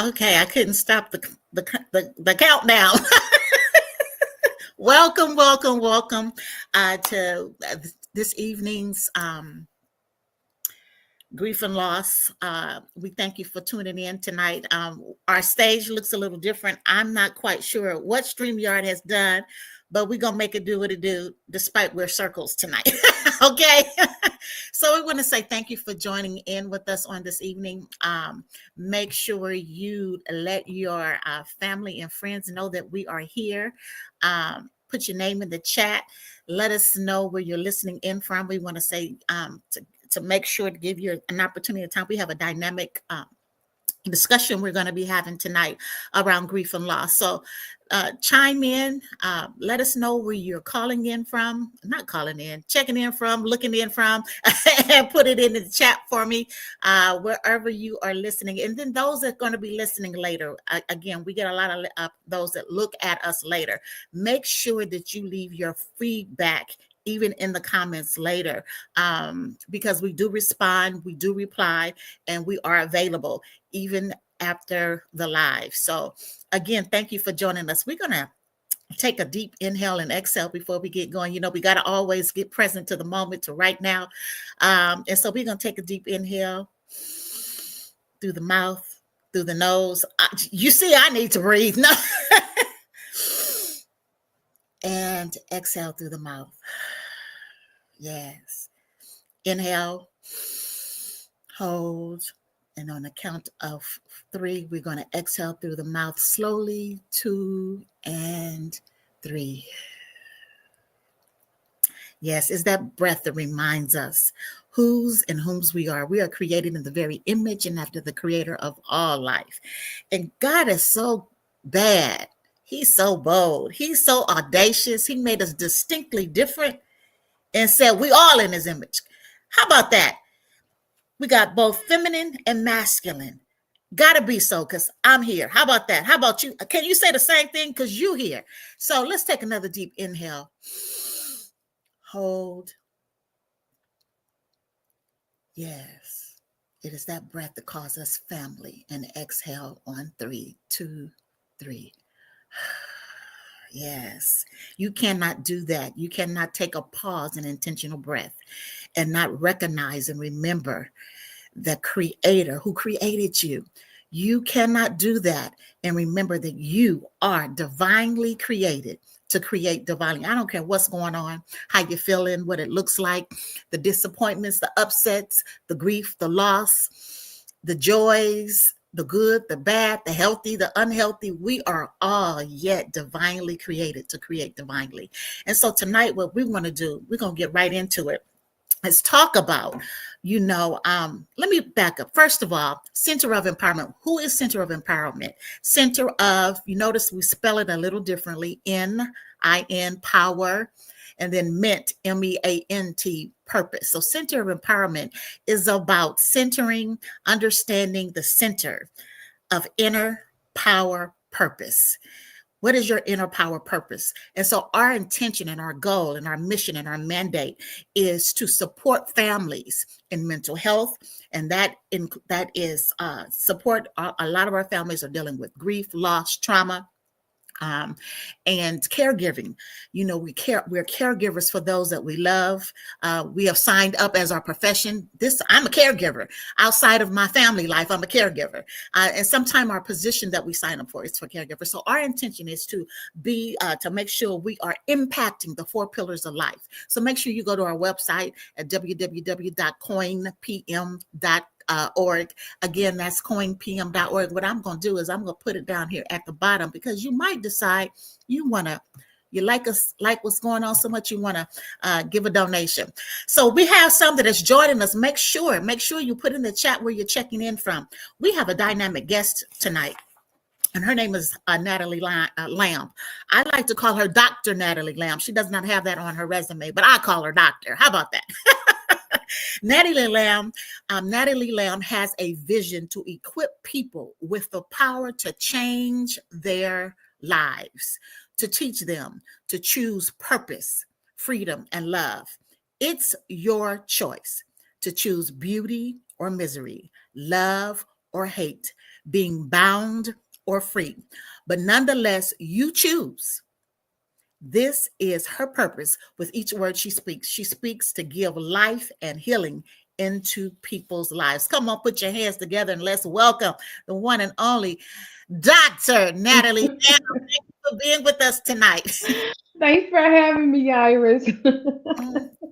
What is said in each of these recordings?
Okay, I couldn't stop the countdown. Welcome, welcome, welcome to this evening's grief and loss. We thank you for tuning in tonight. Our stage looks a little different. I'm not quite sure what StreamYard has done, but we're going to make it do what it do, despite we're circles tonight. Okay. So we want to say thank you for joining in with us on this evening. Make sure you let your family and friends know that we are here. Put your name in the chat. Let us know where you're listening in from. We want to say to make sure to give you an opportunity of time. We have a dynamic discussion we're going to be having tonight around grief and loss. So chime in, let us know where you're calling in from, not calling in, checking in from, looking in from, and put it in the chat for me, wherever you are listening. And then those that are going to be listening later, again, we get a lot of those that look at us later. Make sure that you leave your feedback even in the comments later, because we do respond, we do reply, and we are available even after the live. So again, thank you for joining us. We're going to take a deep inhale and exhale before we get going. You know, we got to always get present to the moment, to right now. And so we're going to take a deep inhale through the mouth, through the nose. You see, I need to breathe. No. And exhale through the mouth. Yes. Inhale, hold, and on the count of 3, we're going to exhale through the mouth slowly. 2 and 3. Yes, it's that breath that reminds us whose and whom's we are. We are created in the very image and after the creator of all life. And God is so bad. He's so bold. He's so audacious. He made us distinctly different and said we all in his image. How about that? We got both feminine and masculine. Gotta be so, because I'm here. How about that? How about you? Can you say the same thing? Because you here. So let's take another deep inhale. Hold. Yes. It is that breath that calls us family. And exhale on 3, 2, 3. Yes, you cannot do that. You cannot take a pause and intentional breath and not recognize and remember the creator who created you. You cannot do that and remember that you are divinely created to create divinely. I don't care what's going on, how you're feeling, what it looks like, the disappointments, the upsets, the grief, the loss, the joys, the good, the bad, the healthy, the unhealthy. We are all yet divinely created to create divinely. And so tonight, what we want to do, we're going to get right into it. Let's talk about, let me back up. First of all, Center of Empowerment. Who is Center of Empowerment? Center of, you notice we spell it a little differently, N-I-N, power, and then MENT, M-E-A-N-T, purpose. So Center of Empowerment is about centering, understanding the center of inner power purpose. What is your inner power purpose? And so our intention and our goal and our mission and our mandate is to support families in mental health. And that is support. A lot of our families are dealing with grief, loss, trauma, and caregiving. We're caregivers for those that we love. We have signed up as our profession. I'm a caregiver. Outside of my family life, I'm a caregiver. And sometimes our position that we sign up for is for caregivers. So our intention is to to make sure we are impacting the 4 pillars of life. So make sure you go to our website at www.coinpm.org. Again, that's coinpm.org. What I'm going to do is I'm going to put it down here at the bottom, because you might decide you like what's going on so much you want to give a donation. So we have some that is joining us. Make sure you put in the chat where you're checking in from. We have a dynamic guest tonight, and her name is Natalie Lamb. I like to call her Dr. Natalie Lamb. She does not have that on her resume, but I call her Doctor. How about that? Natalie Lamb has a vision to equip people with the power to change their lives, to teach them to choose purpose, freedom, and love. It's your choice to choose beauty or misery, love or hate, being bound or free. But nonetheless, you choose. This is her purpose with each word she speaks. She speaks to give life and healing into people's lives. Come on, put your hands together and let's welcome the one and only Dr. Natalie. Thank you for being with us tonight. Thanks for having me, Iris.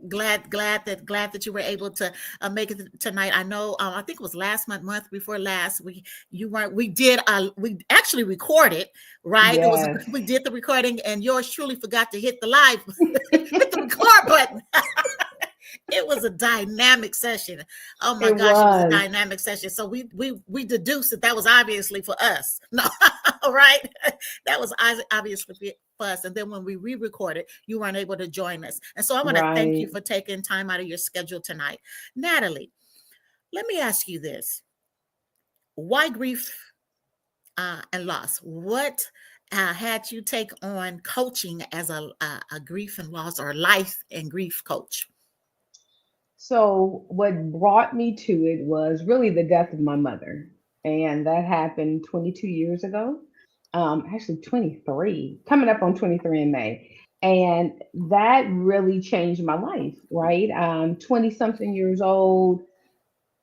Glad that you were able to make it tonight. I know. I think it was last month before last. You weren't. We actually recorded, right? It was Yes, we did the recording, and yours truly forgot to hit the live, hit the record button. It was a dynamic session. Oh my it gosh, it was a was. dynamic session. So we deduced that was obviously for us. No, right? That was obviously for us. And then when we re-recorded, you weren't able to join us. And so I want to thank you Right. for taking time out of your schedule tonight. Natalie, let me ask you this. Why grief and loss? What had you take on coaching as a grief and loss or life and grief coach? So, what brought me to it was really the death of my mother. And that happened 22 years ago. Actually, 23, coming up on 23 in May. And that really changed my life, right? 20 something years old,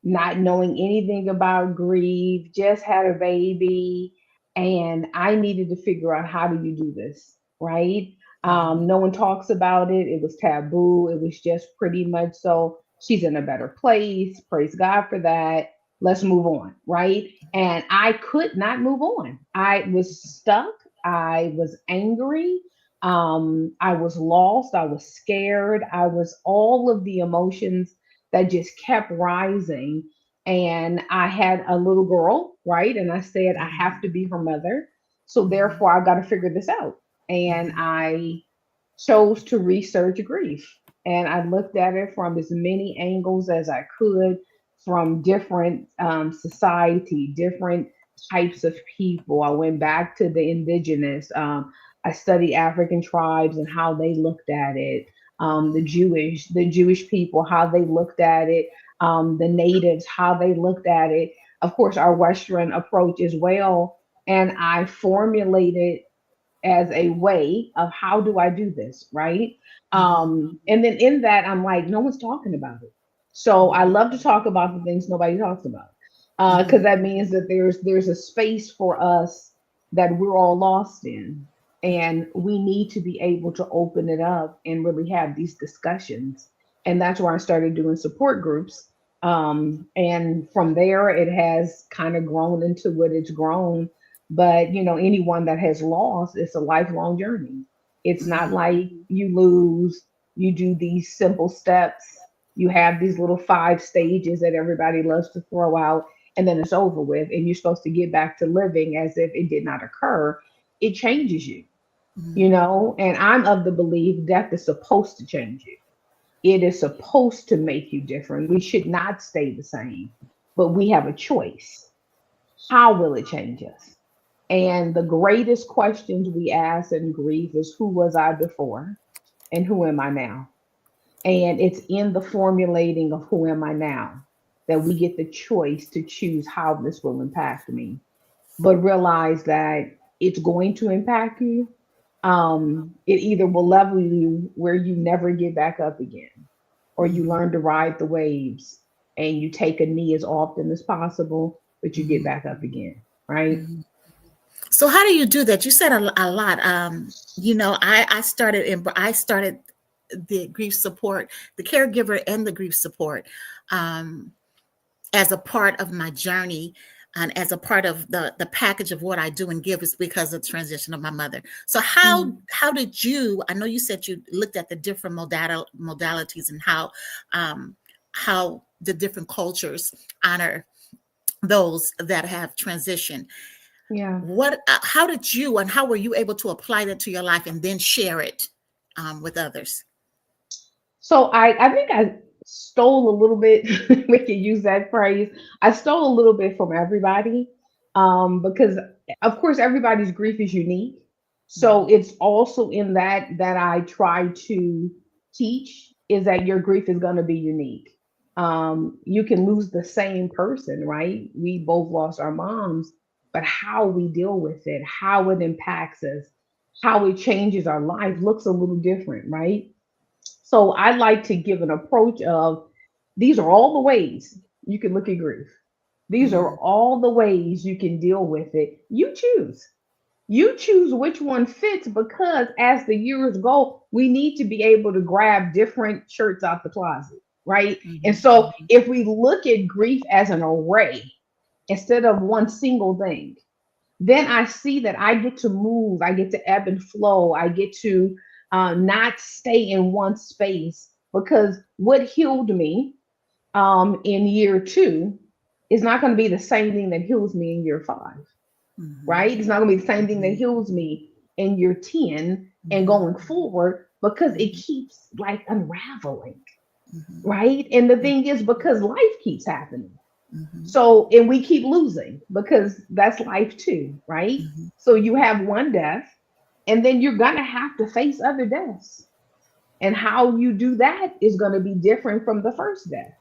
not knowing anything about grief, just had a baby, and I needed to figure out how do you do this, right? Mhm. No one talks about it. It was taboo. It was just pretty much so she's in a better place. Praise God for that. Let's move on, right? And I could not move on. I was stuck. I was angry. I was lost. I was scared. I was all of the emotions that just kept rising. And I had a little girl, right? And I said, I have Mhm. to be her mother. So Mhm. therefore, I got to figure this out. And Mhm. I chose to research grief. And I looked at it from as many angles as I could, from different society, different types of people. I went back to the indigenous. I studied African tribes and how they looked at it. Mhm. The Jewish people, how they looked at it. The natives, how they looked at it. Of course, our Western approach as well. And I formulated as a way of how do I do this, right? Mhm. And then in that, I'm like, no one's talking about it. So I Mhm. love to talk about the things nobody talks about, because Mhm. that means that there's a space for us that we're all lost in, and we need to be able to open it up and really have these discussions. And that's where I started doing support groups. And from there, it has kind of grown into what it's grown. But anyone that has lost, it's a lifelong journey. It's not Mhm. like you lose, you do these simple steps, you have these little 5 stages that everybody loves to throw out, and then it's over with, and you're supposed to get back to living as if it did not occur. It changes you, Mhm. and I'm of the belief death is supposed to change you. It is supposed to make you different. We should not stay the same, but we have a choice. How will it change us? And the greatest questions we ask in grief is who was I before and who am I now? And it's in the formulating of who am I now that we get the choice to choose how this will impact me. But realize that it's going to impact you. It either will level you where you never get back up again, or you Mhm. learn to ride the waves and you take a knee as often as possible, but you get Mhm. back up again, right? Mhm. So how do you do that? You said a lot. I started the grief support, the caregiver and the grief support, um, as a part of my journey and as a part of the package of what I do and give is because of the transition of my mother. So how did you? I know you said you looked at the different modalities and um, how the different cultures honor those that have transitioned. Yeah. What? How did you and how were you able to apply that to your life and then share it with others? So I think I stole a little bit. We can use that phrase. I stole a little bit from everybody, because of course everybody's grief is unique. So Mhm. it's also in that I try to teach is that your grief is going to be unique. You can lose the same person, right? We both lost our moms, but how we deal with it, how it impacts us, how it changes our life looks a little different, right? So I like to give an approach of these are all the ways you can look at grief. These are Mhm. all the ways you can deal with it. You choose. You choose which one fits because as the years go, we need to be able to grab different shirts out the closet, right? And Mhm. so Mhm. if we look at grief as an array instead of one single thing, then I see that I get to move, I get to ebb and flow, I get to not stay in one space because what healed me in year two is not going to be the same thing that heals me in year five, Mhm. right? It's not going to be the same thing that Mhm. heals me in year 10 and Mhm. going forward because it Mhm. keeps like unraveling, Mhm. right? And the thing is, because life keeps happening. Mhm. So, and we keep losing because that's life too, right? Mhm. So you have one death, and then you're going to have to face other deaths. And how you do that is going to be different from the first death,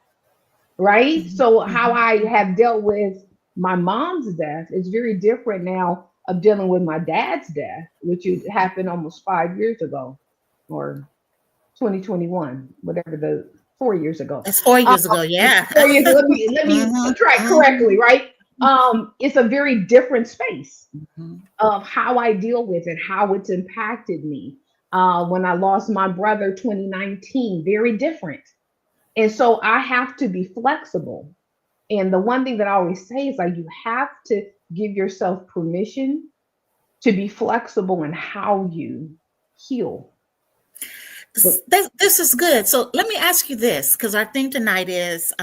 right? Mhm. So how Mhm. I have dealt with my mom's death is very different now of dealing with my dad's death, which happened almost 5 years ago or 2021, whatever the 4 years ago. That's 4 years Um, ago. Yeah. 4 years. Let me Mhm. track correctly, Mhm. right? It's a very different space Mhm. of how I deal with it, how it's impacted me. When I lost my brother 2019, very different. And so I have to be flexible. And the one thing that I always say is like you have to give yourself permission to be flexible in how you heal. But This is good. So let me ask you this, because our theme tonight is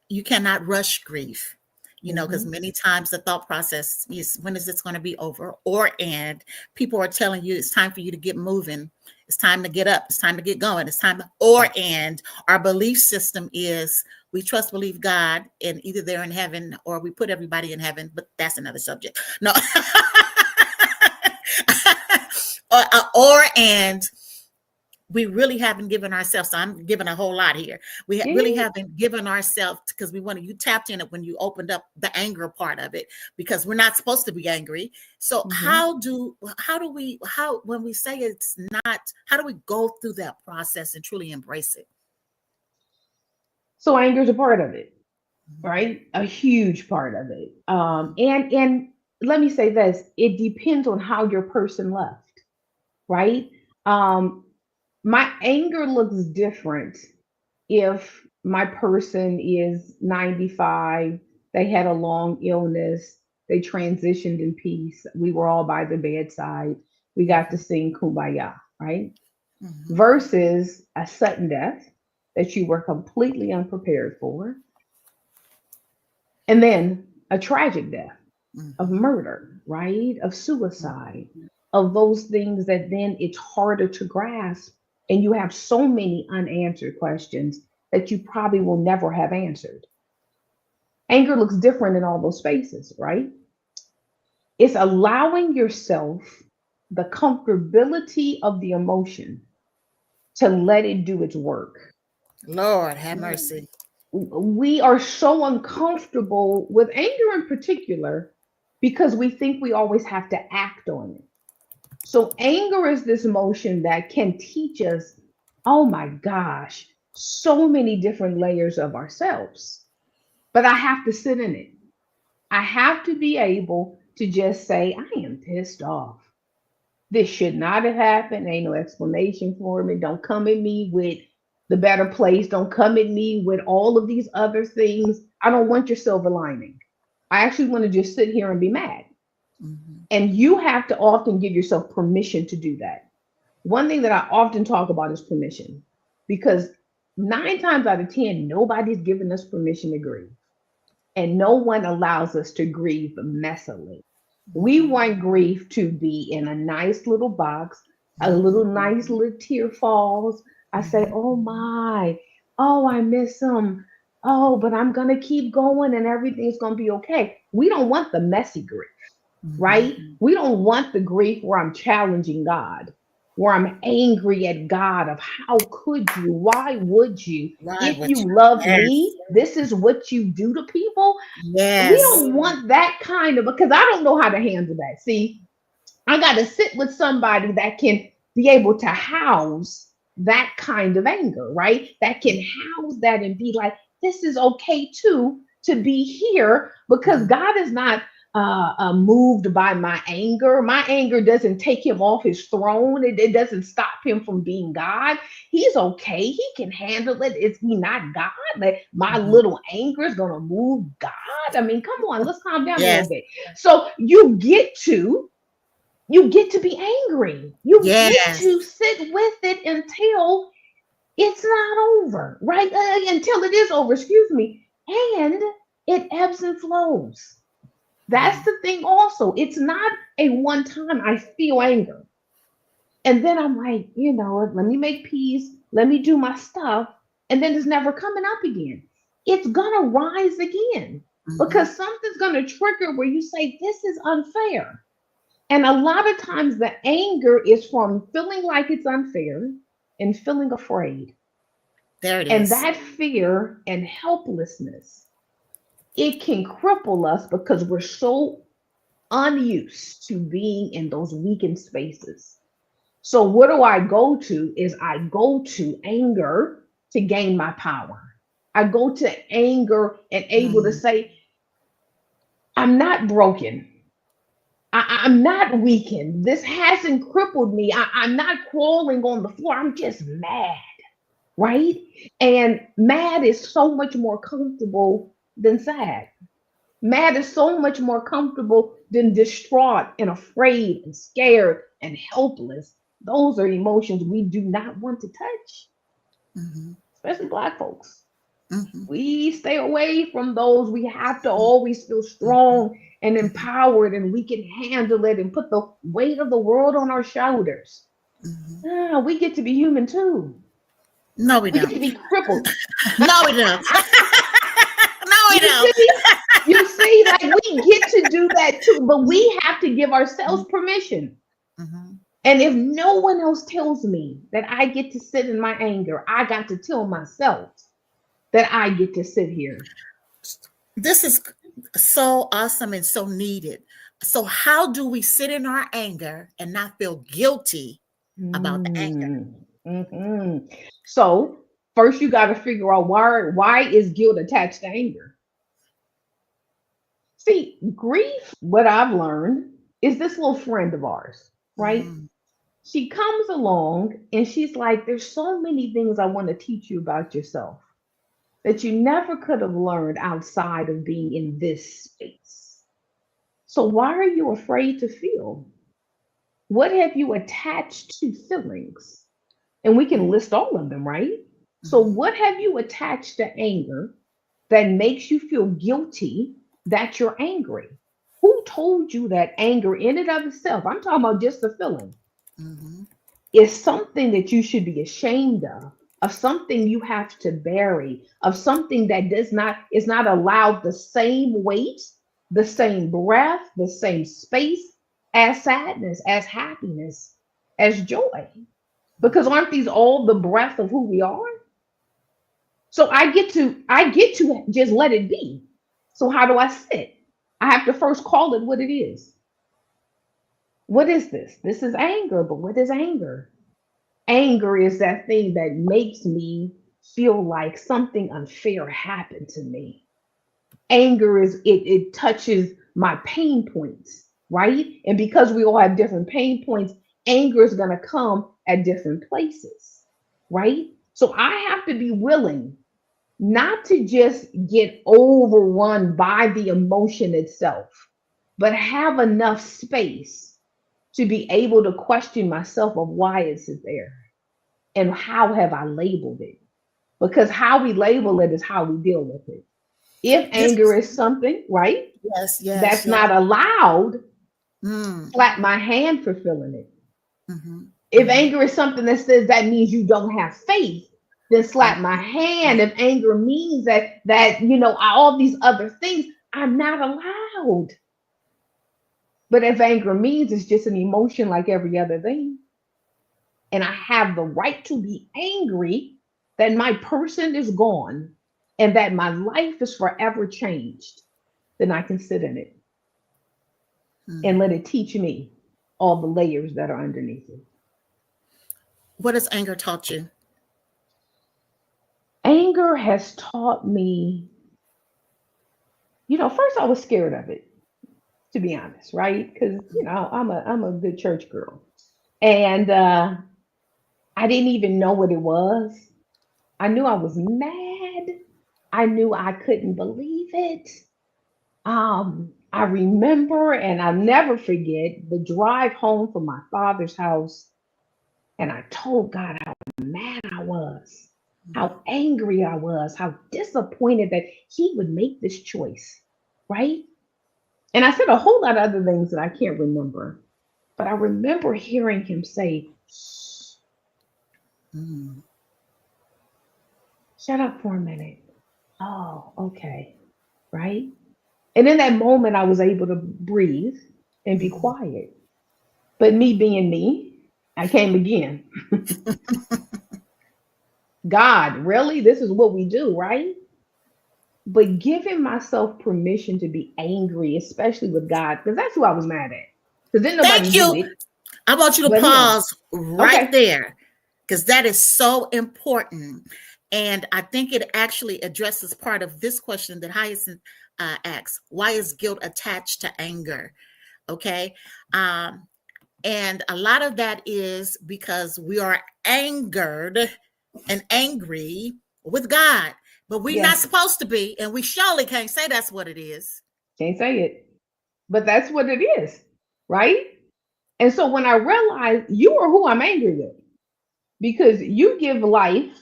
you cannot rush grief. Because mhm, many times the thought process is, when is this going to be over? Or, and people are telling you it's time for you to get moving. It's time to get up. It's time to get going. It's time to, or, and our belief system is we trust, believe God, and either they're in heaven or we put everybody in heaven, but that's another subject. No. or, and we really haven't given ourselves, so I'm giving a whole lot here. We really yeah. haven't given ourselves, because you tapped in it when you opened up the anger part of it, because we're not supposed to be angry. So Mhm. when we say it's not, how do we go through that process and truly embrace it? So anger is a part of it, right? A huge part of it. And let me say this: it depends on how your person left, right? Um, my anger looks different if my person is 95, they had a long illness, they transitioned in peace, we were all by the bedside, we got to sing Kumbaya, right? Mhm. Versus a sudden death that you were completely unprepared for, and then a tragic death of Mhm. murder, right? Of Mhm. suicide, of those things that then it's harder to grasp. And you have so many unanswered questions that you probably will never have answered. Anger looks different in all those spaces, right? It's allowing yourself the comfortability of the emotion to let it do its work. Lord have mercy. We are so uncomfortable with anger in particular because we think we always have to act on it. So anger is this emotion that can teach us, oh my gosh, so many different layers of ourselves. But I have to sit in it. I have to be able to just say, I am pissed off. This should not have happened. Ain't no explanation for it. Don't come at me with the better place. Don't come at me with all of these other things. I don't want your silver lining. I actually want to just sit here and be mad. Mhm. And you have to often give yourself permission to do that. One thing that I often talk about is permission because 9 times out of 10, nobody's giving us permission to grieve. And no one allows us to grieve messily. We Mhm. want grief to be in a nice little box, a little Mhm. nice little tear falls. I say, Mhm. oh my, oh, I miss him. Oh, but I'm going to keep going and everything's going to be okay. We don't want the messy grief, Mhm. right? We don't want the grief where I'm challenging God. where I'm angry at God of how could you, why would you, Right if with you you. love Yes. me, this is what you do to people. We Yes. don't want that kind of, because I don't know how to handle that. See, I got to sit with somebody that can be able to house that kind of anger, right? That can house that and be like, this is okay too to be here, because Mhm. God is not moved by my anger. My anger doesn't take him off his throne. It doesn't stop him from being God. He's okay. He can handle it. Is he not God? Like my Mhm. little anger is going to move God? I mean, come on, let's calm down a little Yes. bit. So you get to be angry. You get Yes. to sit with it until it's not over, right? Until it is over, excuse me. And it ebbs and flows. That's Mhm. the thing, also. It's not a one time I feel anger. And then I'm like, let me make peace, let me do my stuff. And then it's never coming up again. It's going to rise again Mhm. because something's going to trigger where you say, this is unfair. And a lot of times the anger is from feeling like it's unfair and feeling afraid. There it And is. that fear and helplessness, it can cripple us because we're so unused to being in those weakened spaces. So what do I go to? Is I go to anger to gain my power. I go to anger and able to Mm. say, I'm not broken. I'm not weakened. This hasn't crippled me. I'm not crawling on the floor. I'm just mad, right? And mad is so much more comfortable than sad. Mad is so much more comfortable than distraught and afraid and scared and helpless. Those are emotions we do not want to touch, Mhm. especially Black folks. Mhm. We stay away from those. We have to Mhm. always feel Mhm. strong and Mhm. empowered, and we can handle it and put the weight of the world on our shoulders. Mhm. We get to be human too. No, we We get don't. to be crippled. No, we don't. No, we You don't. see? You see, like we get to do that too, but we have to give ourselves permission. Mhm. And if no one else tells me that I get to sit in my anger, I got to tell myself that I get to sit here. This is so awesome and so needed. So, how do we sit in our anger and not feel guilty about the anger? Mm, mhm. So first, you got to figure out why is guilt attached to anger. See, grief. What I've learned is this little friend of ours, right? Mm. She comes along and she's like, "There's so many things I want to teach you about yourself that you never could have learned outside of being in this space. So why are you afraid to feel? What have you attached to feelings?" And we can list all of them, right? So, Mhm. what have you attached to anger that makes you feel guilty that you're angry? Who told you that anger in and of itself, I'm talking about just the feeling, Mhm. is something that you should be ashamed of something you have to bury, of something that is not allowed the same weight, the same breath, the same space as sadness, as happiness, as joy? Because aren't these all the breath of who we are? So I get to just let it be. So how do I sit? I have to first call it what it is. What is this? This is anger, but what is anger? Anger is that thing that makes me feel like something unfair happened to me. Anger is it touches my pain points, right? And because we all have different pain points, anger is going to come at different places, right? So I have to be willing not to just get overrun by the emotion itself, but have enough space to be able to question myself of why is it there and how have I labeled it? Because how we label it is how we deal with it. If This anger is something, right, yes, yes, that's yes. not allowed, Mm. slap my hand for feeling it. Mhm. If Mhm. anger is something that says that means you don't have faith, then Mhm. slap my hand. If anger means that all these other things, I'm not allowed. But if anger means it's just an emotion like every other thing, and I have the right to be angry that my person is gone and that my life is forever changed, then I can sit in it Hmm. and let it teach me all the layers that are underneath it. What has anger taught you? Anger has taught me, first I was scared of it, to be honest, right? Because I'm a good church girl, and I didn't even know what it was. I knew I was mad. I knew I couldn't believe it. I remember, and I'll never forget the drive home from my father's house, and I told God how mad I was, how angry I was, how disappointed that He would make this choice, right? And I said a whole lot of other things that I can't remember, but I remember hearing Him say, Hmm. shut up for a minute. Oh, okay, right? And in that moment, I was able to breathe and be Hmm. quiet. But me being me, I came again. God, really? This is what we do, right? But giving myself permission to be angry, especially with God, because that's who I was mad at. Because then nobody Thank do you. it I want you to but Him. pause right Okay. there because that is so important. And I think it actually addresses part of this question that Hyacinth asks. Why is guilt attached to anger? Okay. Um, and a lot of that is because we are angered and angry with God, but we're not Yes. supposed to be. And we surely can't say that's what it is. Can't say it. But that's what it is, right? And so when I realized you are who I'm angry with, because you give life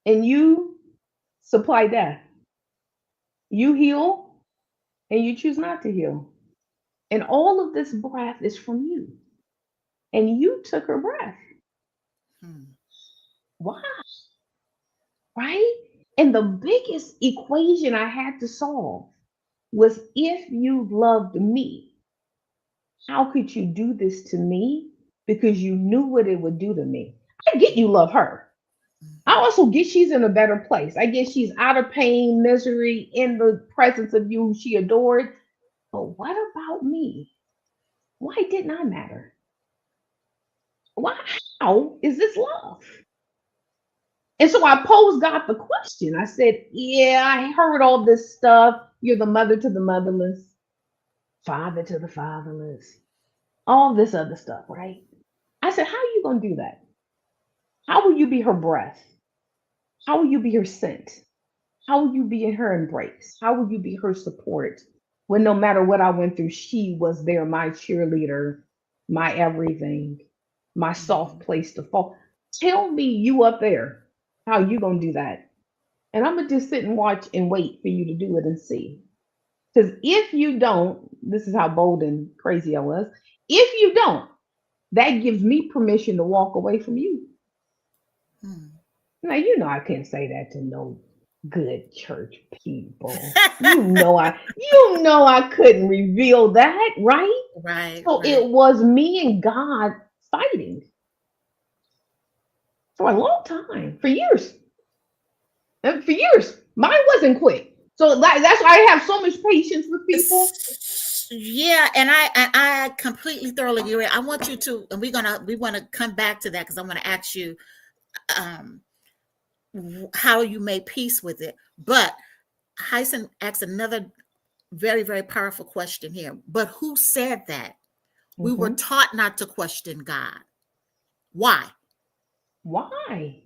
and you supply death. You heal and you choose not to heal. And all of this breath is from you. And you took her breath. Hmm. Why? Right? And the biggest equation I had to solve was if you loved me, how could you do this to me? Because you knew what it would do to me. I get you love her. I Mhm. also get she's in a better place. I get she's out of pain, misery, in the presence of you, she adored. But what about me? Why didn't I matter? Why? How is this love? And so I posed God the question. I said, yeah, I heard all this stuff. You're the mother to the motherless, father to the fatherless, all this other stuff, right? I said, how are you going to do that? How will you be her breath? How will you be her scent? How will you be in her embrace? How will you be her support when no matter what I went through, she was there, my cheerleader, my everything, my soft Mhm. place to fall? Tell me you up there, how you gonna do that? And I'm gonna just sit and watch and wait for you to do it and see. Because if you don't, this is how bold and crazy I was. If you don't, that gives me permission to walk away from you. Hmm. Now I can't say that to no good church people. You know I couldn't reveal that, right? Right, So right. it was me and God fighting for a long time, for years. And for years. Mine wasn't quick. So that's why I have so much patience with people. Yeah, and I completely thoroughly agree. I want you to, and we want to come back to that because I want to ask you um how you made peace with it. But Heisen asked another very, very powerful question here. But who said that? We were Mhm. taught not to question God. Why? Why?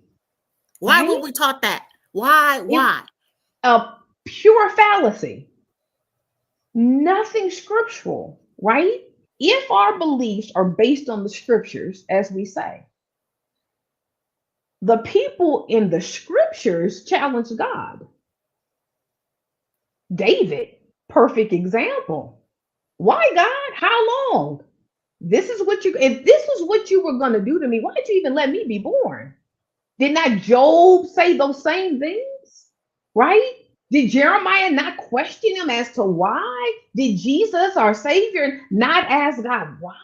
Why were Right? we taught that? Why? It's Why? a pure fallacy. Nothing scriptural, right? If our beliefs are based on the scriptures, as we say, the people in the scriptures challenge God. David, perfect example. Why, God? How long? If this is what you were going to do to me, why did you even let me be born? Did not Job say those same things? Right? Did Jeremiah not question him as to why? Did Jesus, our Savior, not ask God why?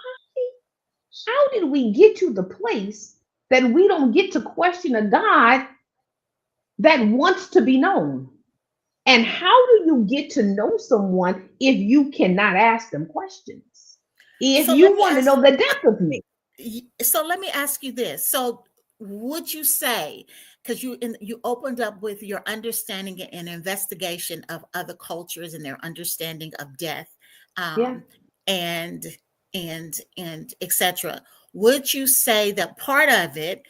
How did we get to the place that we don't get to question a God that wants to be known? And how do you get to know someone if you cannot ask them questions? If So let you me want to ask know the depth of me. so let me ask you this. So would you say, because you opened up with your understanding and investigation of other cultures and their understanding of death, Yeah. and and etc. Would you say that part of it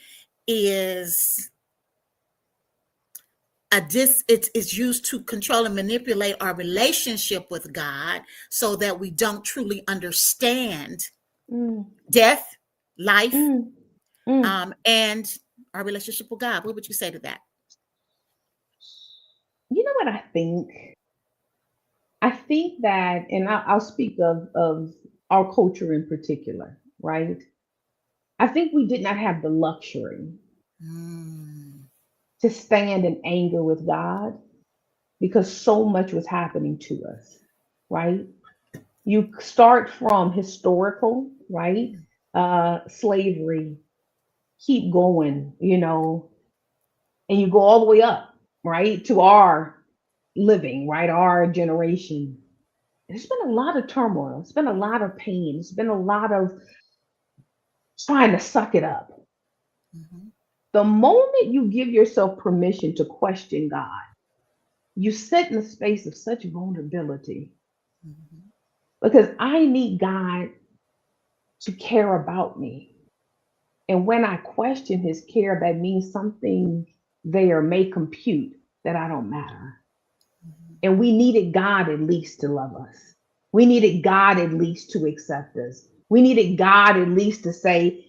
is it's used to control and manipulate our relationship with God so that we don't truly understand Mm, death, life, mm, mm. and our relationship with God? What would you say to that? You know what I think? I think that, and I'll speak of our culture in particular, right? I think we did not have the luxury Mm, to stand in anger with God because so much was happening to us, right? You start from historical, right? Slavery, keep going, and you go all the way up, right, to our living, right, our generation. There's been a lot of turmoil. It's been a lot of pain. It's been a lot of trying to suck it up. mhm, The moment you give yourself permission to question God, you sit in a space of such vulnerability mhm, because I need God to care about me. And when I question his care, that means something there may compute that I don't matter. mhm, And we needed God at least to love us. We needed God at least to accept us. We needed God at least to say,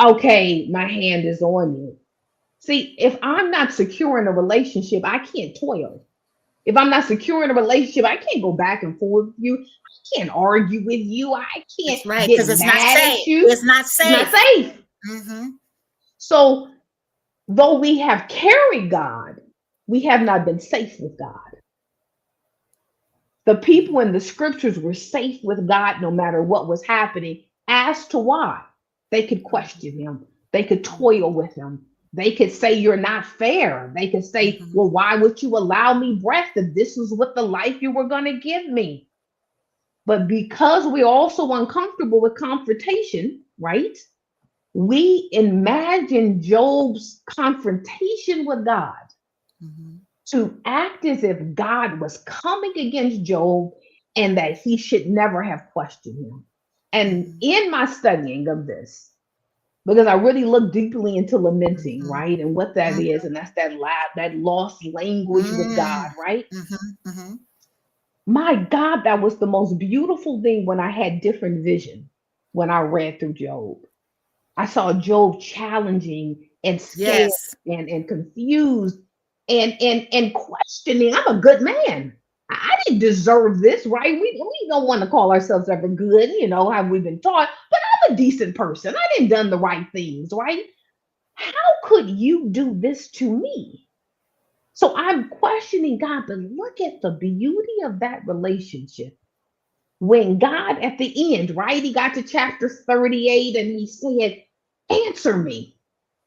okay, my hand is on you. See, if I'm not secure in a relationship, I can't toil. If I'm not secure in a relationship, I can't go back and forth with you. I can't argue with you. I can't that's right, get because it's not mad safe. at you. It's not It's not safe. safe. Hmm. So, though we have carried God, we have not been safe with God. The people in the scriptures were safe with God no matter what was happening. As to why, they could question him, they could toil with him. They could say, you're not fair. They could say, Hmm. well, why would you allow me breath if this is what the life you were going to give me? But because we're also uncomfortable with confrontation, right? We imagine Job's confrontation with God Hmm. to act as if God was coming against Job and that he should never have questioned him. And Hmm. in my studying of this, because I really look deeply into lamenting, Hmm. right? And what that Hmm. is, and that's that lost language with Hmm. God, right? Hmm. My God, that was the most beautiful thing when I had different vision when I read through Job. I saw Job challenging and scared Yes. and confused and questioning. I'm a good man. I didn't deserve this, right? We don't want to call ourselves ever good, how we've been taught, but I'm a decent person. I didn't done the right things, right? How could you do this to me? So I'm questioning God, but look at the beauty of that relationship. When God at the end, right? He got to chapter 38 and he said, answer me.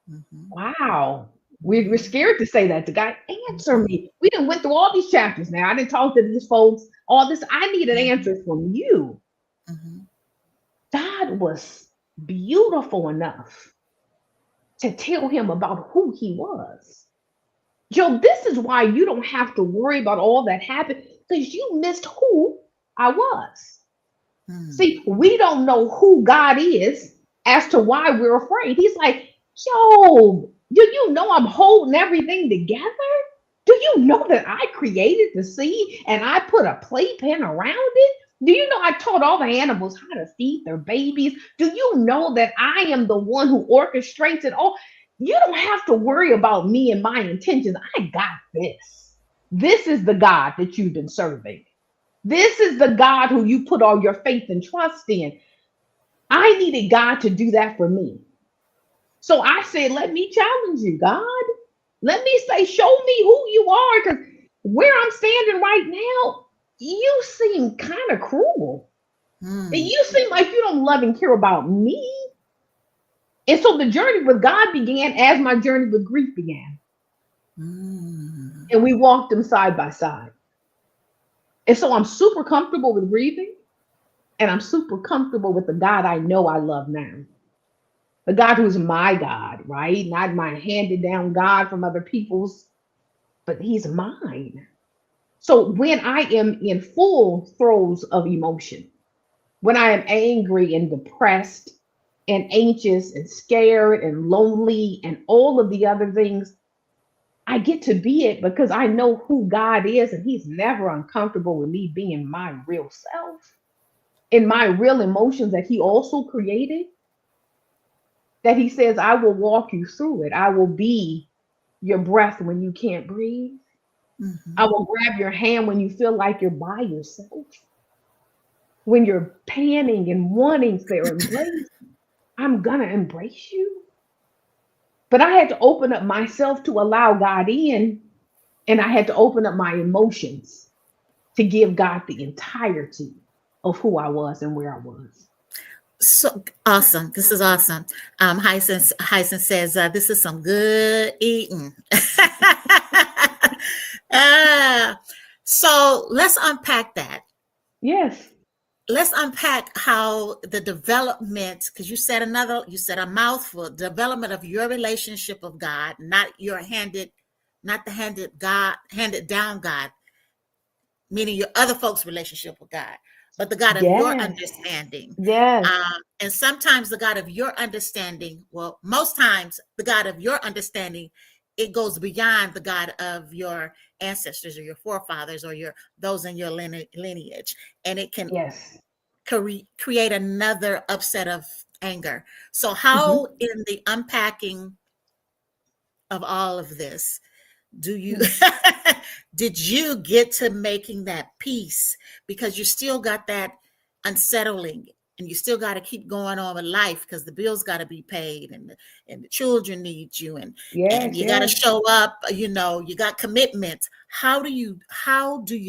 Hmm. Wow. We're Hmm. scared to say that to God. Answer Hmm. me. We didn't went through all these chapters now. I didn't talk to these folks. All this. I need an Hmm. answer from you. Hmm. God was beautiful enough to tell him about who he was. Joe, this is why you don't have to worry about all that happened because you missed who I was. Hmm. See, we don't know who God is as to why we're afraid. He's like, Job, do you know I'm holding everything together? Do you know that I created the sea and I put a playpen around it? Do you know I taught all the animals how to feed their babies? Do you know that I am the one who orchestrates it all? You don't have to worry about me and my intentions. I got this. This is the God that you've been serving. This is the God who you put all your faith and trust in. I needed God to do that for me. So I said, let me challenge you, God. Let me say, show me who you are. Because where I'm standing right now, you seem kind of cruel. And Hmm. you seem like you don't love and care about me. And so the journey with God began as my journey with grief began. Mm. And we walked them side by side. And so I'm super comfortable with grieving, and I'm super comfortable with the God I know I love now. The God who's my God, right? Not my handed down God from other people's, but he's mine. So when I am in full throes of emotion, when I am angry and depressed and anxious and scared and lonely and all of the other things, I get to be it because I know who God is, and he's never uncomfortable with me being my real self and my real emotions that he also created, that he says, I will walk you through it. I will be your breath when you can't breathe. Mhm. I will grab your hand when you feel like you're by yourself. When you're panning and wanting their embrace, I'm going to embrace you. But I had to open up myself to allow God in, and I had to open up my emotions to give God the entirety of who I was and where I was. So awesome. This is awesome. Hyson says, this is some good eating. Ah, so let's unpack that. Yes. Let's unpack how the development, because you said a mouthful, development of your relationship of God, not the handed down God, meaning your other folks' relationship with God, but the God of your Yes. understanding. Yes. And sometimes the God of your understanding, well, most times the God of your understanding, it goes beyond the God of your ancestors or your forefathers or those in your lineage, and it can Yes. create another upset of anger. So, Mhm. how in the unpacking of all of this do you Mhm. did you get to making that peace, because you still got that unsettling, and you still got to keep going on with life because the bills got to be paid, and the children need you, and Yes. you got to Yes. show up, you got commitments. How do you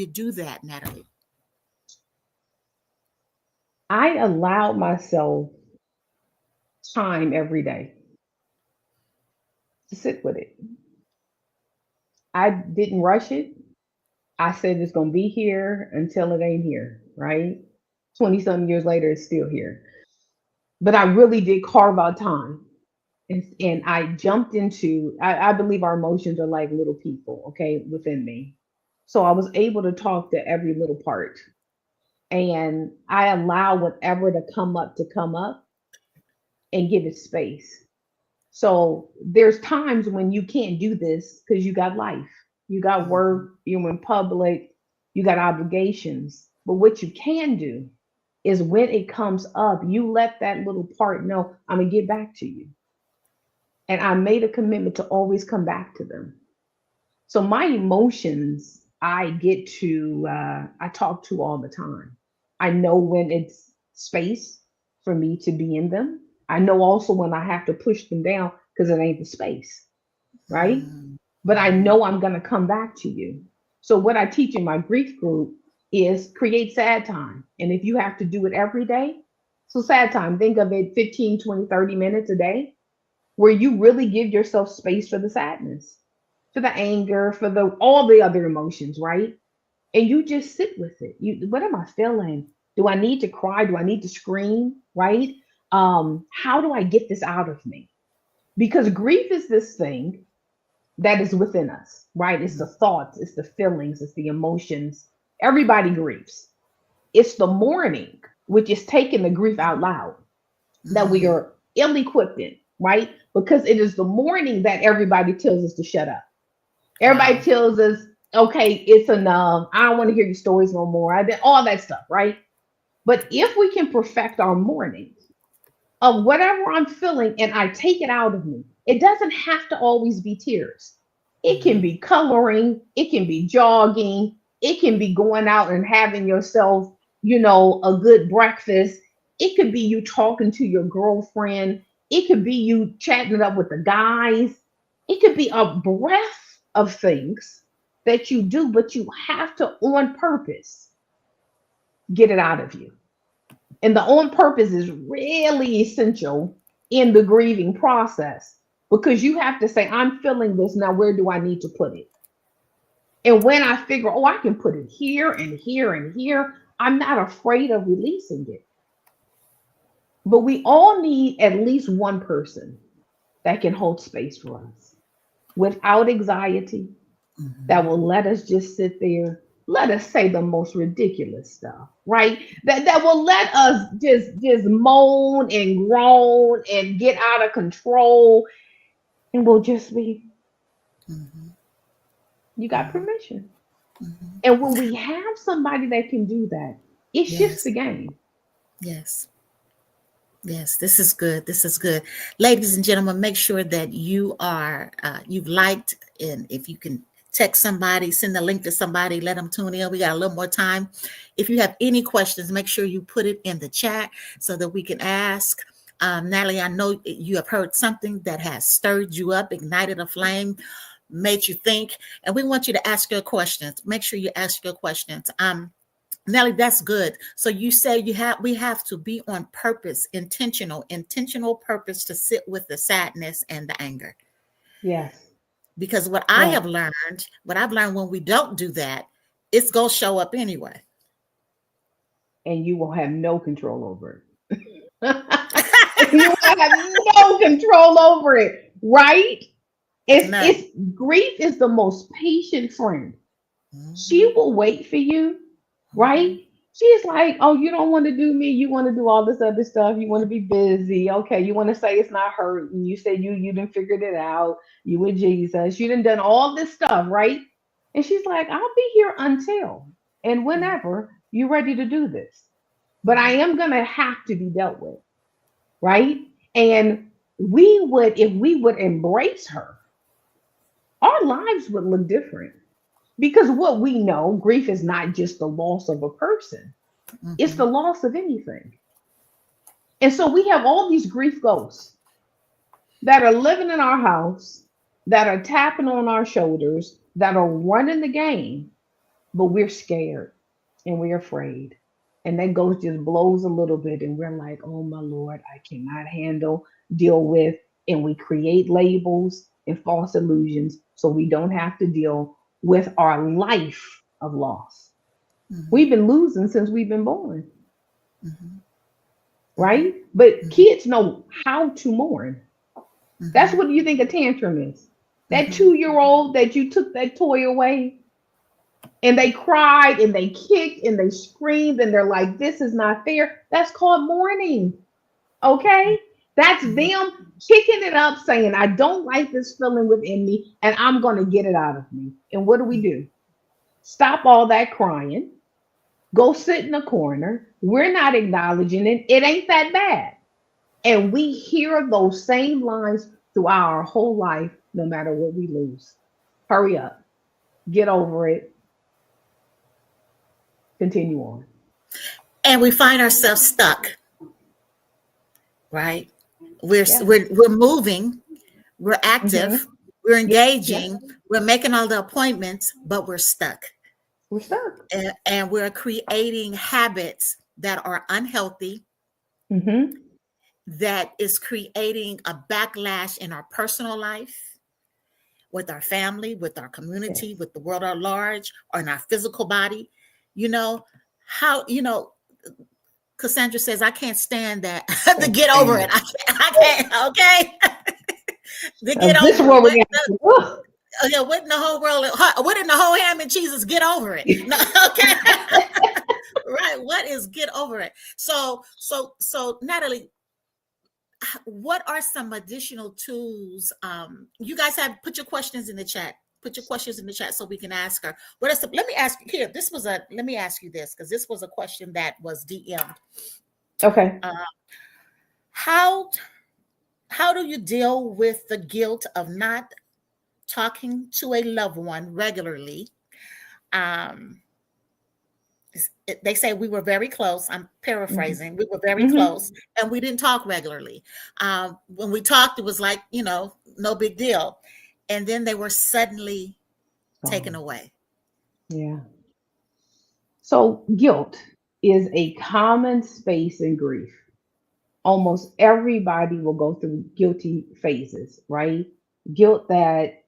do that, Natalie? I allowed myself time every day to sit with it. I didn't rush it. I said it's going to be here until it ain't here, right? 20 something years later, it's still here. But I really did carve out time. And I jumped into, I believe our emotions are like little people, okay, within me. So I was able to talk to every little part. And I allow whatever to come up and give it space. So there's times when you can't do this because you got life, you got Mhm. work, you're in public, you got obligations. But what you can do is when it comes up, you let that little part know, I'm gonna get back to you. And I made a commitment to always come back to them. So my emotions, I talk to all the time. I know when it's space for me to be in them. I know also when I have to push them down because it ain't the space, right? Mhm. But I know I'm going to come back to you. So what I teach in my grief group is create sad time. And if you have to do it every day, so sad time, think of it 15, 20, 30 minutes a day where you really give yourself space for the sadness, for the anger, for the all the other emotions, right? And you just sit with it. What am I feeling? Do I need to cry? Do I need to scream? Right? How do I get this out of me? Because grief is this thing that is within us, right? It's the thoughts, it's the feelings, it's the emotions. Everybody grieves. It's the mourning, which is taking the grief out loud, that we Mhm. are ill equipped in, right? Because it is the mourning that everybody tells us to shut up. Everybody Wow. tells us, okay, it's enough. I don't want to hear your stories no more. I did all that stuff, right? But if we can perfect our mourning of whatever I'm feeling and I take it out of me, it doesn't have to always be tears. It can Mhm. be coloring, it can be jogging, it can be going out and having yourself, a good breakfast. It could be you talking to your girlfriend. It could be you chatting it up with the guys. It could be a breath of things that you do, but you have to, on purpose, get it out of you. And the on purpose is really essential in the grieving process, because you have to say, I'm feeling this now. Where do I need to put it? And when I figure, oh, I can put it here and here and here, I'm not afraid of releasing it. But we all need at least one person that can hold space for us without anxiety, that will let us just sit there, let us say the most ridiculous stuff, right? That will let us just moan and groan and get out of control, and we'll just be, Mhm. you got Mhm. permission. Mhm. And when we have somebody that can do that, it shifts Yes. the game. Yes. Yes, this is good. This is good. Ladies and gentlemen, make sure that you've liked, and if you can text somebody, send the link to somebody, let them tune in. We got a little more time. If you have any questions, make sure you put it in the chat so that we can ask. Natalie, I know you have heard something that has stirred you up, ignited a flame, made you think, and we want you to ask your questions. Make sure you ask your questions. Nellie, that's good. So you say we have to be on purpose, intentional purpose to sit with the sadness and the anger. Yes. Because Yes. what I've learned when we don't do that, it's gonna show up anyway. And you will have no control over it. You will have no control over it, right? None. It's grief is the most patient friend. She Mhm, will wait for you, right? mhm, She's like, oh, you don't want to do me. You want to do all this other stuff. You want to be busy. Okay. You want to say it's not hurting. You said you didn't figured it out. You with Jesus. You done done all this stuff, right? And she's like, I'll be here until and mhm, whenever you're ready to do this. But I mhm, am gonna have to be dealt with, right? And we would, if we would embrace her, our lives would look different. Because what we know, grief is not just the loss of a person, it's the mhm, loss of anything. And so we have all these grief ghosts that are living in our house, that are tapping on our shoulders, that are running the game, but we're scared and we're afraid. And that ghost just blows a little bit, and we're like, oh my Lord, I cannot deal with. And we create labels and false illusions so we don't have to deal with our life of loss. mhm, We've been losing since we've been born, mhm, right? But mhm, kids know how to mourn. That's mhm, what you think a tantrum is. That mhm, 2 year old that you took that toy away and they cried and they kicked and they screamed and they're like, this is not fair. That's called mourning. Okay? That's mhm, them kicking it up, saying, I don't like this feeling within me and I'm going to get it out of me. And what mhm, do? Stop all that crying. Go sit in a corner. We're not acknowledging it. It ain't that bad. And we hear those same lines throughout our whole life, no matter what we lose. Hurry up. Get over it. Continue on. and we find ourselves stuck, right? Yeah. We're moving, we're Hmm. active, we're Yeah. Yeah. engaging, we're making all the appointments, but we're stuck. We're stuck. And we're creating habits that are unhealthy, Hmm. that is creating a backlash in our personal life, with our family, with our community, Yes. with the world at large, or in our physical body. You know, how, Cassandra says, I can't stand that. To Can't get over stand it. it. I can't, okay? To get This is over it. where we're going. Yeah, what in the whole world? What in the whole ham and cheese is get over it? No, okay. Right. What is get over it? So Natalie, what are some additional tools? You guys have put your questions in the chat. Put your questions in the chat so we can ask her. What is let me ask you here. Let me ask you this, because this was a question that was DM'd. Okay. Uh, how how do you deal with the guilt of not talking to a loved one regularly? Um, they say we were very close. I'm Hmm. paraphrasing. We were very close, Hmm. and we didn't talk regularly. When we talked, it was like, no big deal. And then they were suddenly taken Oh, away. yeah. So guilt is a common space in grief. almost everybody will go through guilty phases, right? Guilt that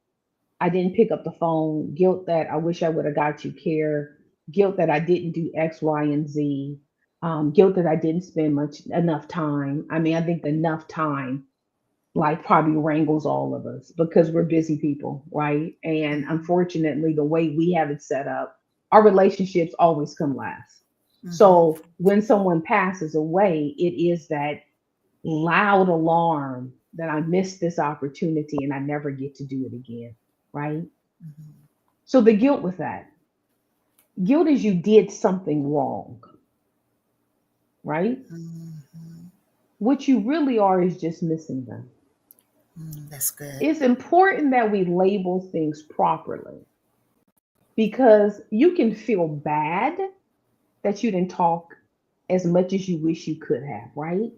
I didn't pick up the phone, guilt that I wish I would have got you care, guilt that I didn't do X, Y, and Z, guilt that I didn't spend much enough time. I mean, I think the enough time like probably wrangles all of us because we're busy people, right? And unfortunately, the way we have it set up, our relationships always come last. Mhm. So when someone passes away, it is that loud alarm that I missed this opportunity and I never get to do it again, right? Mhm. So the guilt with that, guilt is you did something wrong, right? Mhm. What you really are is just missing them. That's good. It's important that we label things properly because you can feel bad that you didn't talk as much as you wish you could have, right?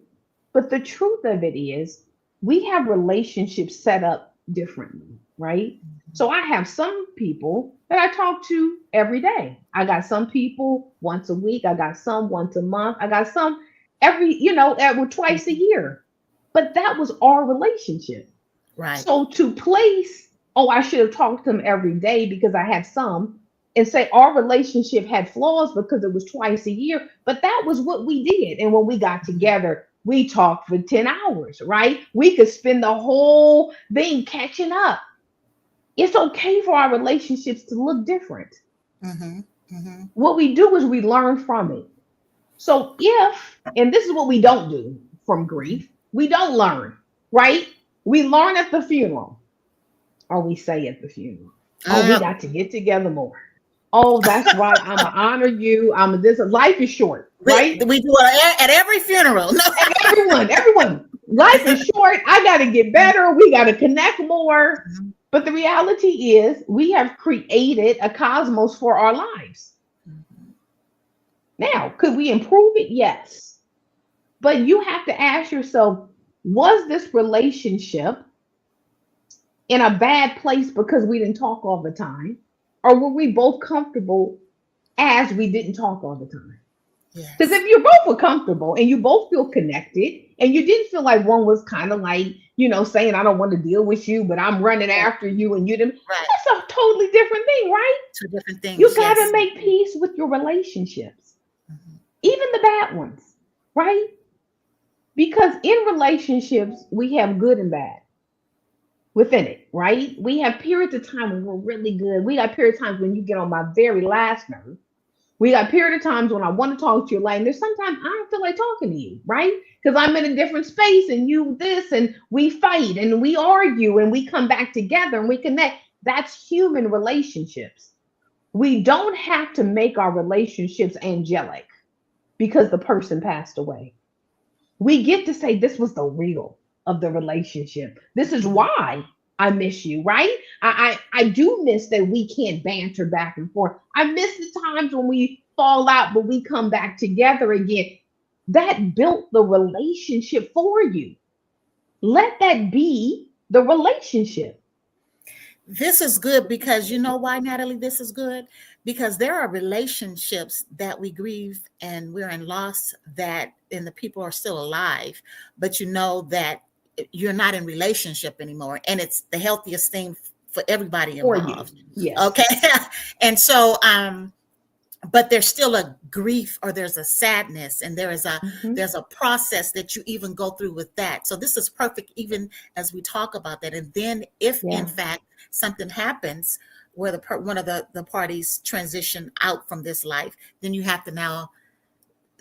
But the truth of it is, we have relationships set up differently, right? Mhm. So I have some people that I talk to every day. I got some people once a week. I got some once a month. I got some every twice a Mhm. year. But that was our relationship. Right. So to place, oh, I should have talked to them every day because I had some, and say our relationship had flaws because it was twice a year, but that was what we did. And when we got Mhm. together, we talked for 10 hours, right? We could spend the whole thing catching up. It's okay for our relationships to look different. Mhm. Mhm. What we do is we learn from it. So if, and this is what we don't do from Mhm. grief, we don't learn, right? We learn at the funeral. Or we say at the funeral, oh, we Uh, got to get together more. Oh, that's right. I'm gonna honor you. I'm a, this life is short, right? we do it at every funeral. No. And everyone, life is short. I got to get better. We got to connect more. Mhm. But the reality is, we have created a cosmos for our lives. Mhm. Now, could we improve it? Yes. But you have to ask yourself, was this relationship in a bad place because we didn't talk all the time? Or were we both comfortable as we didn't talk all the time? Because Yes. if you both were comfortable and you both feel connected and you didn't feel like one was kind of like, saying, I don't want to deal with you, but I'm running Yeah. after you and you didn't, Right. that's a totally different thing, right? Two different You things. got to Yes. make peace with your relationships, Mhm. even the bad ones, right? Because in relationships, we have good and bad within it, right? We have periods of time when we're really good. We got periods of times when you get on my very last nerve. We got period of times when I want to talk to you, like, and there's sometimes I don't feel like talking to you, right? Because I'm in a different space and you this, and we fight and we argue and we come back together and we connect. That's human relationships. We don't have to make our relationships angelic because the person passed away. We get to say this was the real of the relationship. This is Mhm. why I miss you, right? I do miss that we can't banter back and forth. I miss the times when we fall out, but we come back together again. That built the relationship for you. Let that be the relationship. This is good because you know why, Natalie, this is good? Because there are relationships that we grieve and we're in loss that and the people are still alive, but you know that you're not in relationship anymore. And it's the healthiest thing for everybody For you. involved. Yes. Okay. And so but there's still a grief or there's a sadness and Mhm. there's a process that you even go through with that. So this is perfect even as we talk about that. And then if in Yeah. fact something happens where one of the parties transition out from this life, then you have to now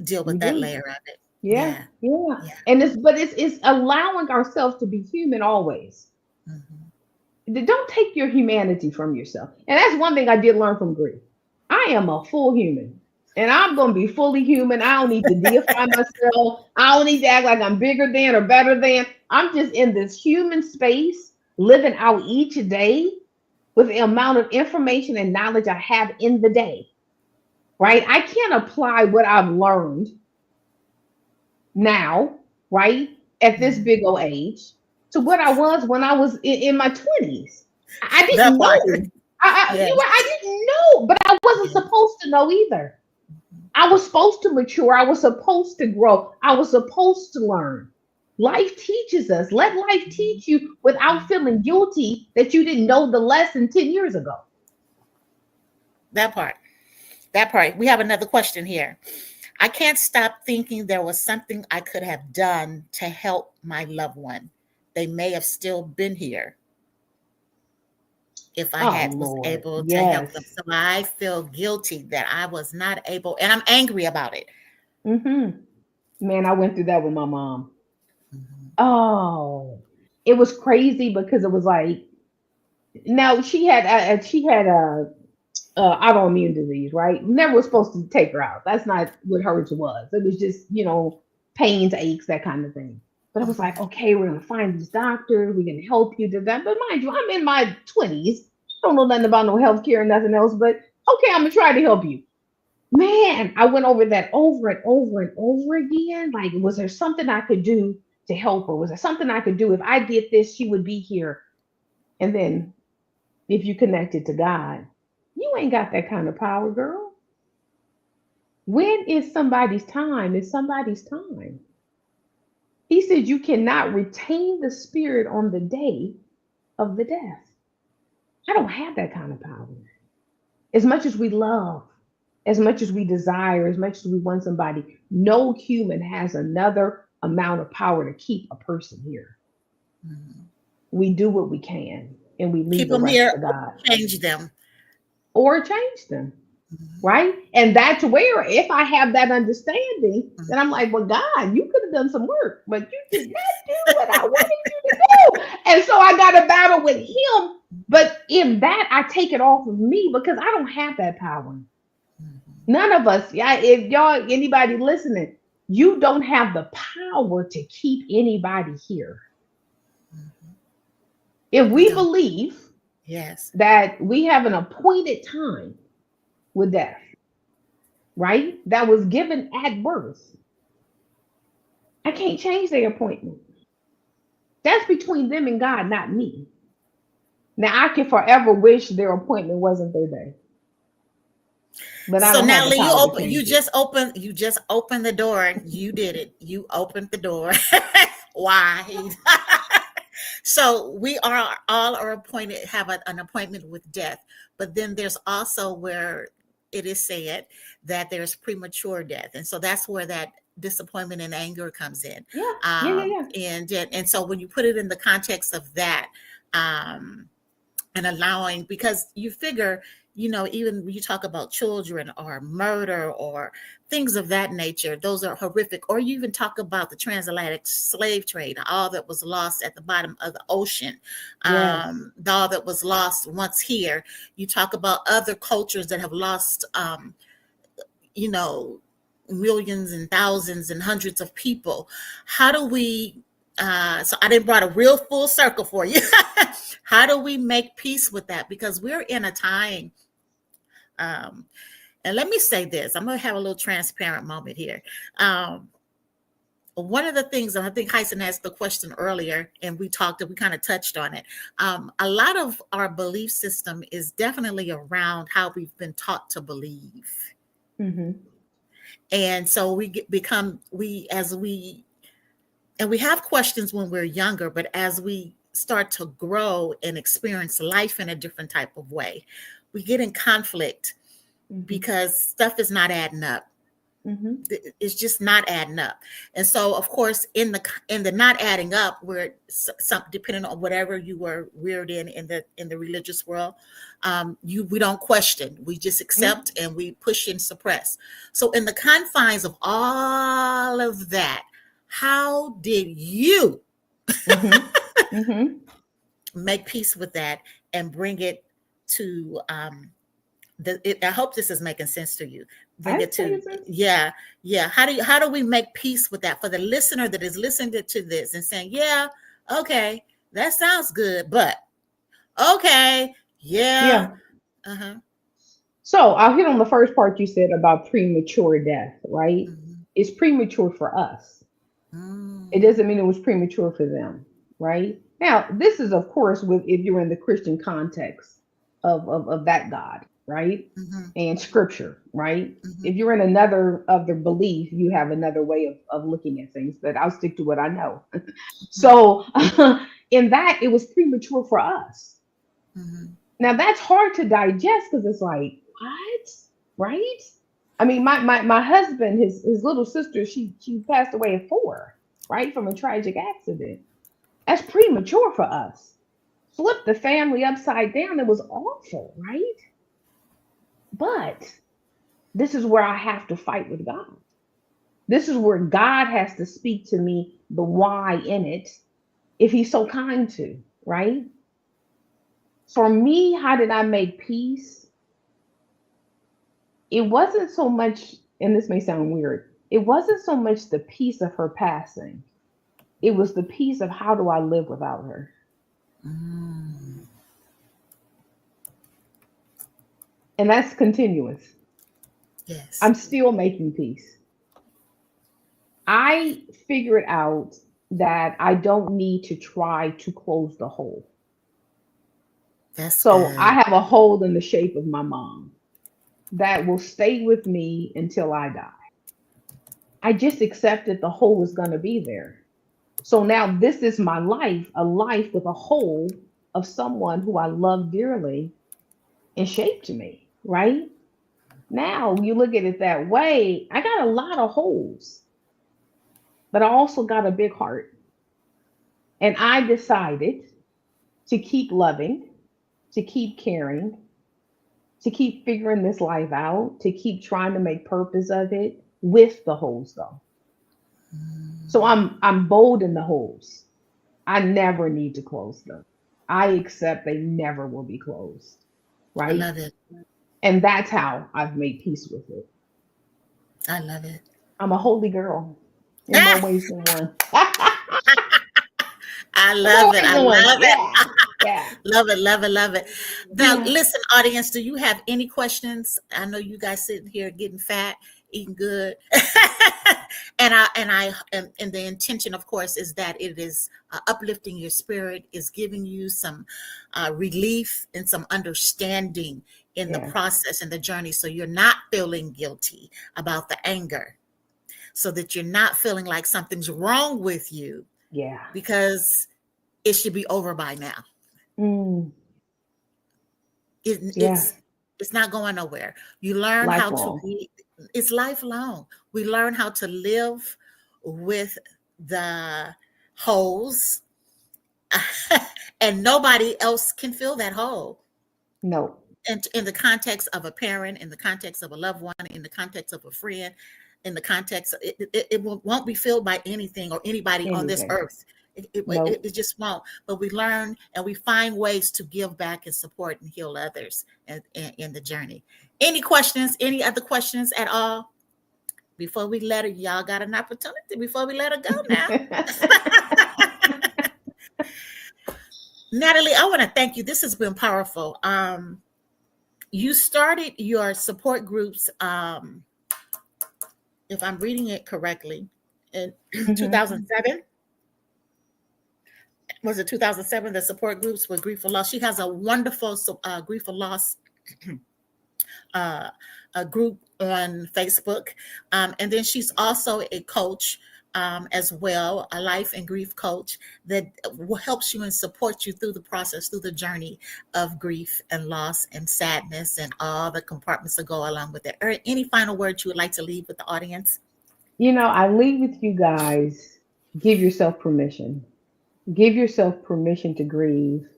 deal You with that do. layer of it. Yeah. Yeah. Yeah. Yeah. And it's allowing ourselves to be human always. Mhm. Don't take your humanity from yourself. And that's one thing I did learn from grief. I am a full human. And I'm going to be fully human. I don't need to deify myself. I don't need to act like I'm bigger than or better than. I'm just in this human space, living out each day with the amount of information and knowledge I have in the day, right? I can't apply what I've learned now, right, at this Mhm. big old age to what I was when I was in my 20s. I That didn't part. know. Yes. I didn't know, but I wasn't Yes. supposed to know either. I was supposed to mature. I was supposed to grow. I was supposed to learn. Life teaches us. Let life teach you without feeling guilty that you didn't know the lesson 10 years ago. That part. That part. We have another question here. I can't stop thinking there was something I could have done to help my loved one. They may have still been here if I Oh, had was Lord. able to help them. Yes. So I feel guilty that I was not able, and I'm angry about it. Hmm. Man, I went through that with my mom. Mhm. Oh, it was crazy because it was like, now she had a autoimmune disease, right? Never was supposed to take her out. That's not what hers was. It was just, pains, aches, that kind of thing. But I was like, Mhm. okay, we're gonna find these doctors. We're gonna help you do that. But mind you, I'm in my 20s. Don't know nothing about no healthcare and nothing else. But okay, I'm gonna try to help you. Man, I went over that over and over and over again. Like, was there something I could do to help her? Was there something I could do? If I did this, she would be here. And then if you connected to God, you ain't got that kind of power, girl. When is somebody's time? Is somebody's time. He said you cannot retain the spirit on the day of the death. I don't have that kind of power. As much as we love, as much as we desire, as much as we want somebody, no human has another amount of power to keep a person here. Mhm. We do what we can and we leave Keep the them rest here to or God change them. or change them. Mhm. Right? And that's where, if I have that understanding, then I'm Mhm. like, well, God, you could have done some work, but you did not do what I wanted you to do. And so I got a battle with him. But in that, I take it off of me because I don't have that power. Mhm. None of us, yeah, if y'all, anybody listening, you don't have the power to keep anybody here. Mhm. If You we don't. believe Yes. that we have an appointed time with death, right? That was given at birth, I can't change their appointment. That's between them and God, not me. Now I can forever wish their appointment wasn't their day, but I So don't have the Natalie, power to change it. you just opened the door. You did it. You opened the door. Why? So we are all are appointed, have an appointment with death. But then there's also where it is said that there's premature death. And so that's where that disappointment and anger comes in. Yeah, yeah, yeah, yeah. And so when you put it in the context of that, um, and allowing, because you figure, even when you talk about children or murder or things of that nature, those are horrific. Or you even talk about the transatlantic slave trade, all that was lost at the bottom of the ocean, Yes. all that was lost once here. You talk about other cultures that have lost, you know, millions and thousands and hundreds of people. How do we, so I didn't brought a real full circle for you. How do we make peace with that? Because we're in a time, um, and let me say this, I'm going to have a little transparent moment here. Um, One of the things, and I think Hyson asked the question earlier, and we kind of touched on it. A lot of our belief system is definitely around how we've been taught to believe. Mm-hmm. And so become, and we have questions when we're younger, but as we start to grow and experience life in a different type of way, we get in conflict Mm-hmm. because stuff is not adding up. Mm-hmm. It's just not adding up. And so of course in the not adding up, where some, depending on whatever you were reared in the religious world, we don't question, we just Yeah. accept and we push and suppress. So in the confines of all of that, how did you Mm-hmm. Mm-hmm. make peace with that and bring it to, I hope this is making sense to you. Bring I it say to, it says. yeah, yeah. How do we make peace with that for the listener that is listening to this and saying, yeah, okay, that sounds good, but okay, yeah, Yeah. uh-huh. So I'll hit on the first part you said about premature death, right? Mm-hmm. It's premature for us. It Mm-hmm. doesn't mean it was premature for them, right? Now, this is, of course, with if you're in the Christian context of that God. right? Mhm. And scripture, right? Mhm. If you're in another of the belief, you have another way of looking at things, but I'll stick to what I know. Mhm. So in that, it was premature for us. Mhm. Now that's hard to digest because it's like, what? Right? I mean, my husband, his little sister, she passed away at 4, right? From a tragic accident. That's premature for us. Flipped the family upside down. It was awful, right? But this is where I have to fight with God. This is where God has to speak to me the why in it, if he's so kind to, right? For me, how did I make peace? It wasn't so much, and this may sound weird, it wasn't so much the peace of her passing. It was the peace of how do I live without her? Mm. And that's continuous. Yes. I'm still making peace. I figured out that I don't need to try to close the hole. That's So I good. have a hole in the shape of my mom that will stay with me until I die. I just accepted the hole is going to be there. So now this is my life, a life with a hole of someone who I love dearly and shaped me, right? Now you look at it that way, I got a lot of holes, but I also got a big heart. And I decided to keep loving, to keep caring, to keep figuring this life out, to keep trying to make purpose of it with the holes though. So Mm. I'm bold in the holes. I never need to close them. I accept they never will be closed, I right? love it. And that's how I've made peace with it. I love it. I'm a holy girl in more Ah, ways than one. I More love it. ways I than one. love it. Yeah. Yeah. Love it. Love it. Love it. Now, Yeah. listen, audience, do you have any questions? I know you guys sitting here getting fat, eating good. And the intention, of course, is that it is uplifting your spirit, is giving you some relief and some understanding in the Yeah. process and the journey. So you're not feeling guilty about the anger, so that you're not feeling like something's wrong with you, Yeah. because it should be over by now. Mm, it, yeah. it's it's not going nowhere. You learn how to Lifelong. be. It's lifelong. We learn how to live with the holes, and nobody else can fill that hole. No. And in the context of a parent, in the context of a loved one, in the context of a friend, in the context, it won't be filled by anything or anybody on this Anything. earth. It Nope. just won't. But we learn and we find ways to give back and support and heal others in the journey. Any questions? Any other questions at all? Before we let her, y'all got an opportunity before we let her go now. Natalie, I want to thank you. This has been powerful. You started your support groups, if I'm reading it correctly, in Hmm. 2007. Was it 2007? The support groups with grief for loss. She has a wonderful grief for loss uh, a group on Facebook. And then she's also a coach as well, a life and grief coach that helps you and supports you through the process, through the journey of grief and loss and sadness and all the compartments that go along with it. Any final words you would like to leave with the audience? I leave with you guys, give yourself permission. Give yourself permission to grieve.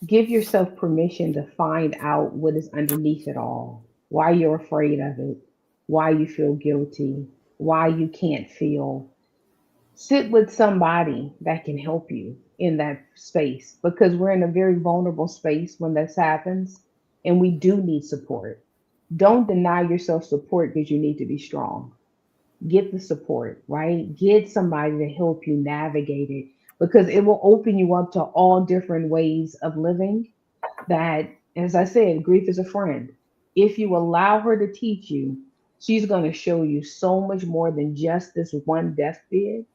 Give yourself permission to find out what is underneath it all, why you're afraid of it, why you feel guilty, why you can't feel. Sit with somebody that can help you in that space because we're in a very vulnerable space when this happens and we do need support. Don't deny yourself support because you need to be strong. Get the support, right? Get somebody to help you navigate it because it will open you up to all different ways of living. That, as I said, grief is a friend. If you allow her to teach you, she's going to show you so much more than just this one deathbed.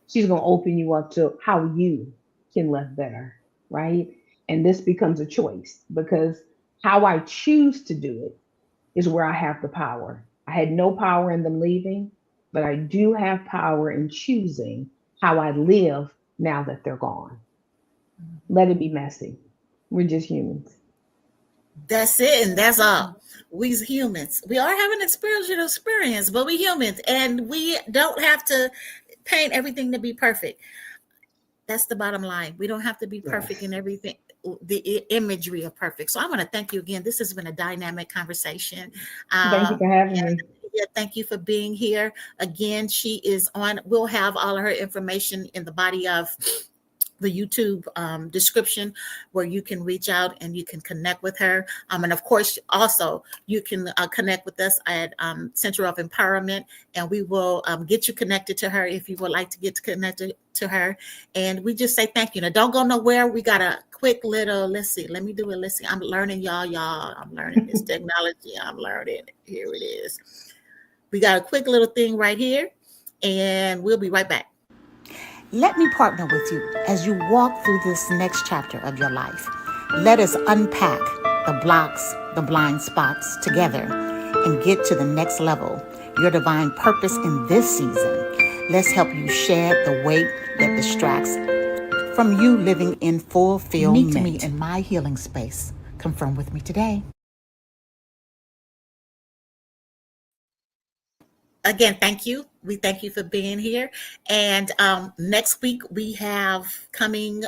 She's going to open you up to how you can live better, right? And this becomes a choice because How I choose to do it is where I have the power. I had no power in them leaving, but I do have power in choosing how I live now that they're gone. Let it be messy. We're just humans. That's it, and that's all. We humans, we are having a spiritual experience, but we humans, and we don't have to paint everything to be perfect. That's the bottom line. We don't have to be perfect in Yes. everything, the imagery of perfect. So I want to thank you again. This has been a dynamic conversation. Thank you Um, for having and me. yeah, thank you for being here. Again, she is on, we'll have all of her information in the body of the YouTube description where you can reach out and you can connect with her. And of course, also you can connect with us at Center of Empowerment, and we will get you connected to her if you would like to get connected to her. And we just say thank you. Now, don't go nowhere. We got a quick little, let's see, let me do it. Let's see. I'm learning, y'all. I'm learning this technology. I'm learning. Here it is. We got a quick little thing right here, and we'll be right back. Let me partner with you as you walk through this next chapter of your life. Let us unpack the blocks, the blind spots together and get to the next level. Your divine purpose in this season. Let's help you shed the weight that distracts from you living in fulfillment. Meet me in my healing space. Confirm with me today. Again, thank you. We thank you for being here. And next week we have coming.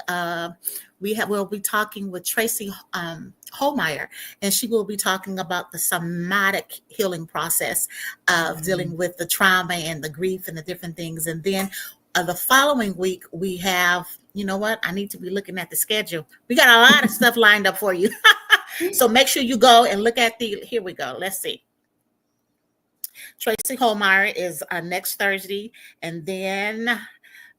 We'll be talking with Tracy Holmeyer, and she will be talking about the somatic healing process of dealing with the trauma and the grief and the different things. And then the following week we have. You know what? I need to be looking at the schedule. We got a lot of stuff lined up for you. So make sure you go and look at the. Here we go. Let's see. Tracy Holmeyer is next Thursday, and then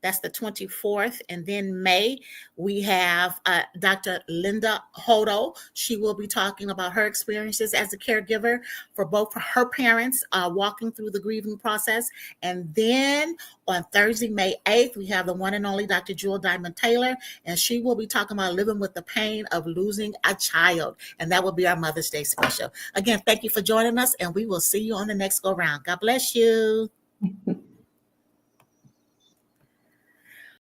that's the 24th. And then May, we have Dr. Linda Hodo. She will be talking about her experiences as a caregiver for both her parents walking through the grieving process. And then on Thursday, May 8th, we have the one and only Dr. Jewel Diamond Taylor, and she will be talking about living with the pain of losing a child. And that will be our Mother's Day special. Again, thank you for joining us, and we will see you on the next go round. God bless you.